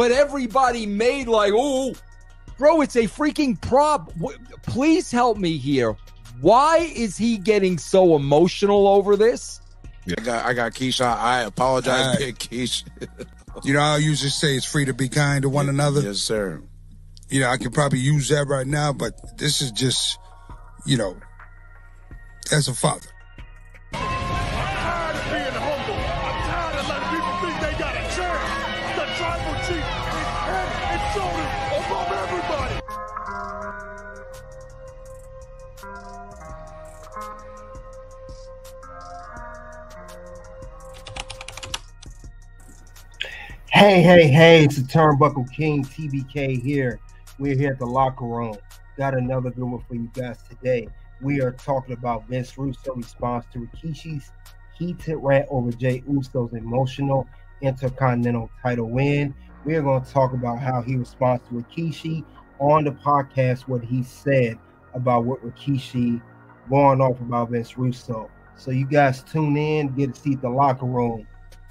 but everybody made like, oh, bro, it's a freaking prop. Please help me here. Why is he getting so emotional over this? Yeah. I got Keisha. I apologize, Big Keisha. You know, I usually say it's free to be kind to one another. Yes, sir. You know, I could probably use that right now, but this is just, you know, as a father. I'm tired of being humble. I'm tired of letting people think they got a chance. The tribal chief is head and shoulders above everybody. Hey, it's the Turnbuckle King, TBK here. We're here at the locker room. Got another good one for you guys today. We are talking about Vince Russo response to Rikishi's heated rant over Jey Uso's emotional Intercontinental title win. We are going to talk about how he responds to Rikishi on the podcast, what he said about what Rikishi going off about Vince Russo. So you guys tune in, get to see the locker room.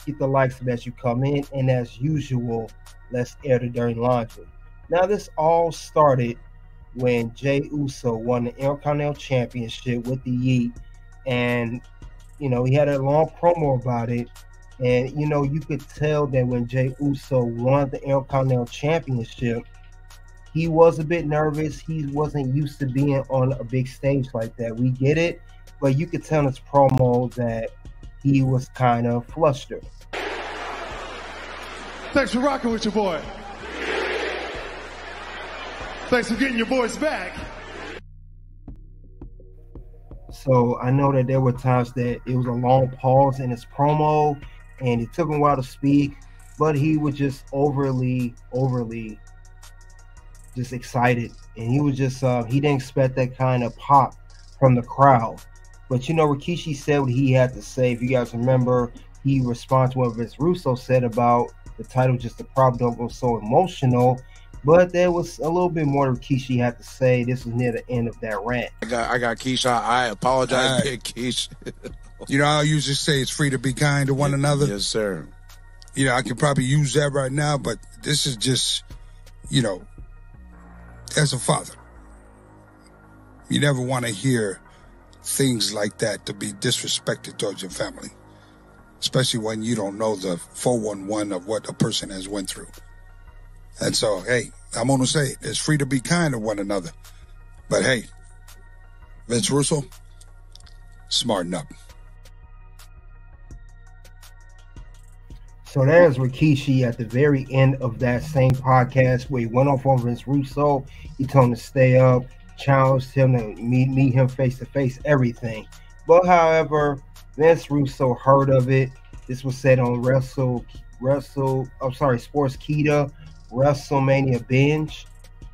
Hit the like so that you come in, and as usual, let's air the dirty laundry. Now, this all started when Jey Uso won the Intercontinental Championship with the Yeet, and he had a long promo about it, and you could tell that when Jey Uso won the Intercontinental Championship, he was a bit nervous. He wasn't used to being on a big stage like that. We get it, but you could tell in his promo that he was kind of flustered. Thanks for rocking with your boy. Thanks for getting your voice back. So I know that there were times that it was a long pause in his promo and it took him a while to speak, but he was just overly just excited. And he was just, he didn't expect that kind of pop from the crowd. But Rikishi said what he had to say. If you guys remember, he responded to what Vince Russo said about the title, just the prop don't go so emotional. But there was a little bit more Rikishi had to say. This was near the end of that rant. I got Keisha. I apologize, Big Keisha. You know, I usually say it's free to be kind to one another. Yes, sir. You know, I could probably use that right now, but this is just, as a father, you never want to hear things like that to be disrespected towards your family, especially when you don't know the 411 of what a person has went through. And so, hey, I'm going to say it. It's free to be kind to one another. But hey, Vince Russo, smarten up. So there's Rikishi at the very end of that same podcast where he went off on Vince Russo. He told him to stay up, challenged him to meet him face to face, everything. But however, Vince Russo heard of it. This was said on Sportskeeda WrestleMania Binge.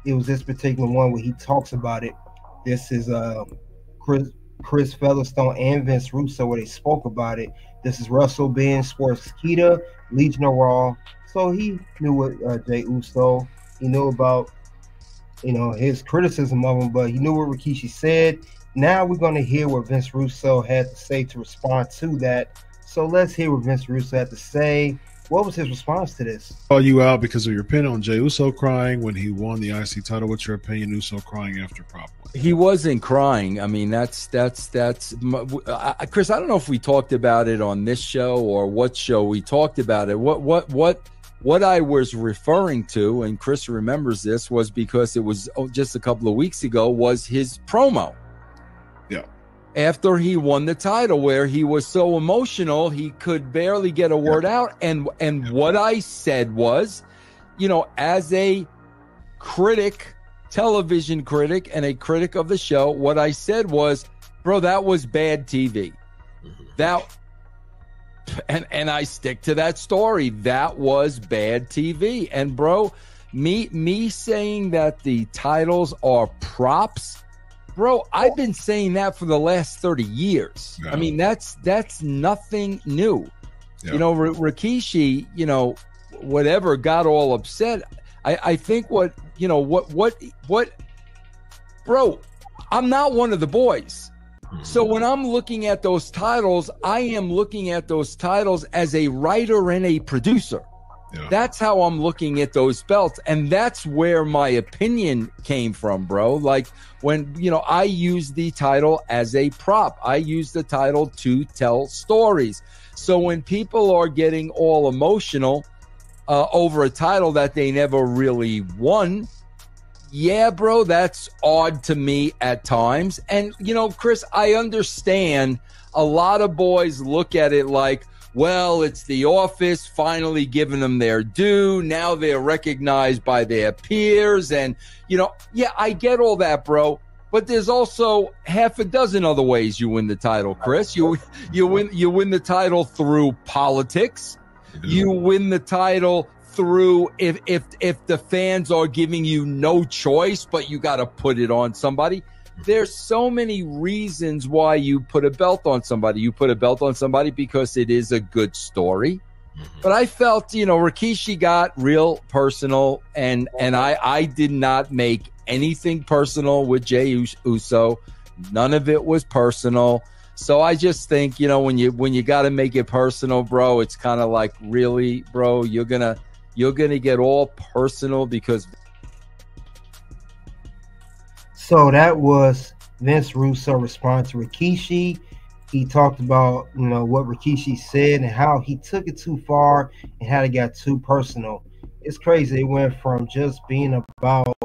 It was this particular one where he talks about it. This is Chris Featherstone and Vince Russo where they spoke about it. This is Russell Binge, Sportskeeda, Legion of Raw. So he knew what Jey Uso. He knew about his criticism of him, but he knew what Rikishi said. Now we're going to hear what Vince Russo had to say to respond to that. So let's hear what Vince Russo had to say. What was his response to this? Call you out because of your opinion on Jey Uso crying when he won the IC title. What's your opinion, Uso crying after prop win? He wasn't crying. I mean, that's Chris, I don't know if we talked about it on this show or what show we talked about it. What I was referring to, and Chris remembers this, was because it was just a couple of weeks ago, was his promo. Yeah. After he won the title, where he was so emotional he could barely get a word out. And what I said was, as a critic, television critic, and a critic of the show, what I said was, bro, that was bad TV. And I stick to that story. That was bad TV. And bro, me saying that the titles are props, bro, I've been saying that for the last 30 years. Yeah. I mean, that's nothing new. Yeah. Rikishi, whatever, got all upset. I think what, bro, I'm not one of the boys. So when I'm looking at those titles, I am looking at those titles as a writer and a producer. Yeah. That's how I'm looking at those belts. And that's where my opinion came from, bro. Like when, I use the title as a prop. I use the title to tell stories. So when people are getting all emotional over a title that they never really won, yeah, bro, that's odd to me at times. And, Chris, I understand a lot of boys look at it like, well, it's the office finally giving them their due. Now they're recognized by their peers. And, yeah, I get all that, bro. But there's also half a dozen other ways you win the title, Chris. You win the title through politics. You win the title through if the fans are giving you no choice, but you got to put it on somebody. There's so many reasons why you put a belt on somebody. You put a belt on somebody because it is a good story. But I felt, Rikishi got real personal, and I did not make anything personal with Jey Uso. None of it was personal. So I just think, when you got to make it personal, bro, it's kind of like, really, bro, you're gonna get all personal because. So that was Vince Russo responding to Rikishi. He talked about, what Rikishi said and how he took it too far and how it got too personal. It's crazy. It went from just being about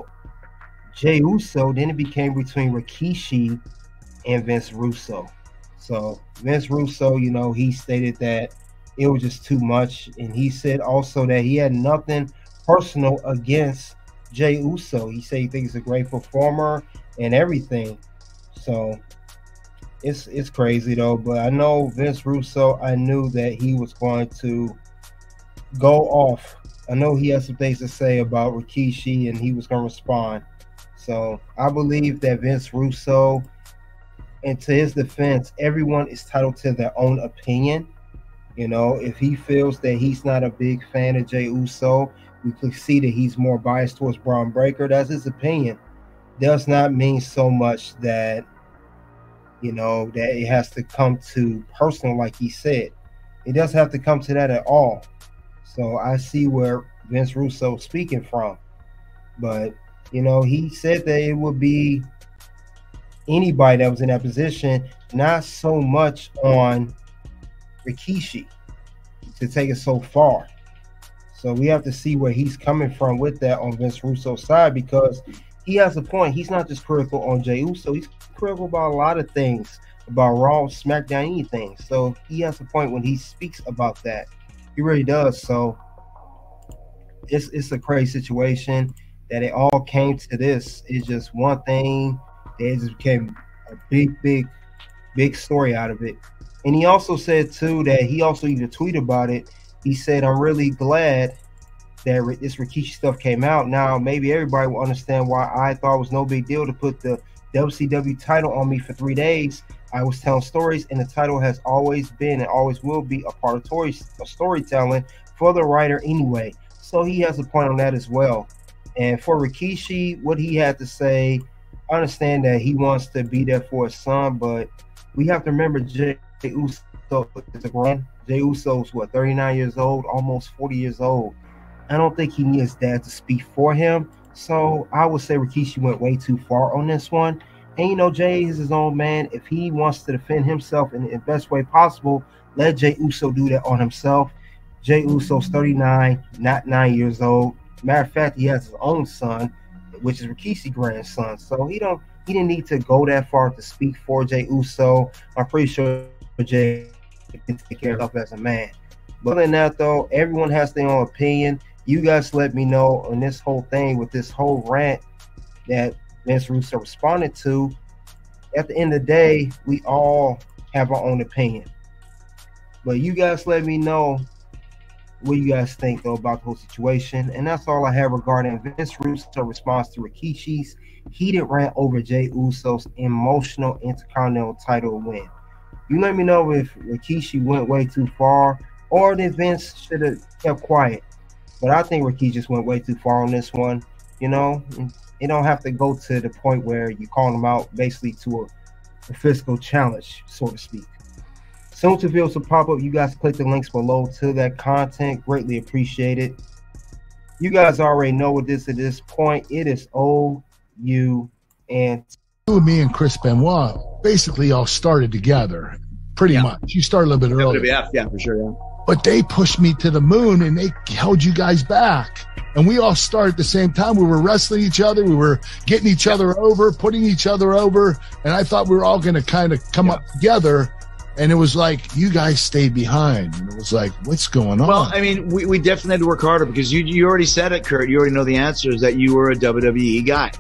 Jey Uso, then it became between Rikishi and Vince Russo. So Vince Russo, he stated that it was just too much. And he said also that he had nothing personal against Jey Uso. He said he thinks he's a great performer and everything. So it's crazy though. But I know Vince Russo, I knew that he was going to go off. I know he had some things to say about Rikishi and he was going to respond. So I believe that Vince Russo, and to his defense, everyone is entitled to their own opinion. If he feels that he's not a big fan of Jey Uso, we could see that he's more biased towards Braun Breaker. That's his opinion. Does not mean so much that, that it has to come to personal, like he said. It doesn't have to come to that at all. So I see where Vince Russo is speaking from. But, he said that it would be anybody that was in that position, not so much on Rikishi to take it so far. So we have to see where he's coming from with that on Vince Russo's side, because he has a point. He's not just critical on Jey Uso. He's critical about a lot of things, about Raw, SmackDown, anything. So he has a point when he speaks about that. He really does. So it's a crazy situation that it all came to this. It's just one thing that just became a big story out of it. And he also said too that he also even tweeted about it. He said, I'm really glad that this Rikishi stuff came out. Now, maybe everybody will understand why I thought it was no big deal to put the WCW title on me for 3 days. I was telling stories, and the title has always been and always will be a part of storytelling for the writer anyway. So he has a point on that as well. And for Rikishi, what he had to say, I understand that he wants to be there for his son, but we have to remember Jey Uso is a grown. Jey Uso's 39 years old, almost 40 years old. I don't think he needs his dad to speak for him. So I would say Rikishi went way too far on this one. And Jey is his own man. If he wants to defend himself in the best way possible, let Jey Uso do that on himself. Jey Uso's 39, not 9 years old. Matter of fact, he has his own son, which is Rikishi's grandson. So he didn't need to go that far to speak for Jey Uso. I'm pretty sure Jey can take care of himself as a man. But other than that, though, everyone has their own opinion. You guys let me know on this whole thing with this whole rant that Vince Russo responded to. At the end of the day, we all have our own opinion. But you guys let me know what you guys think, though, about the whole situation. And that's all I have regarding Vince Russo response to Rikishi's heated rant over Jey Uso's emotional Intercontinental title win. You let me know if Rikishi went way too far or if Vince should have kept quiet. But I think Rikishi just went way too far on this one. You don't have to go to the point where you call him out basically to a physical challenge, so to speak. Soon to videos will pop up. You guys click the links below to that content. Greatly appreciate it. You guys already know what this at this point. It is OU and me and Chris Benoit basically all started together, pretty much. You started a little bit earlier. WWF, yeah, for sure, yeah. But they pushed me to the moon and they held you guys back. And we all started at the same time. We were wrestling each other. We were getting each other over, putting each other over. And I thought we were all going to kind of come up together. And it was like, you guys stayed behind. And it was like, what's going on? Well, I mean, we definitely had to work harder because you already said it, Kurt. You already know the answer is that you were a WWE guy.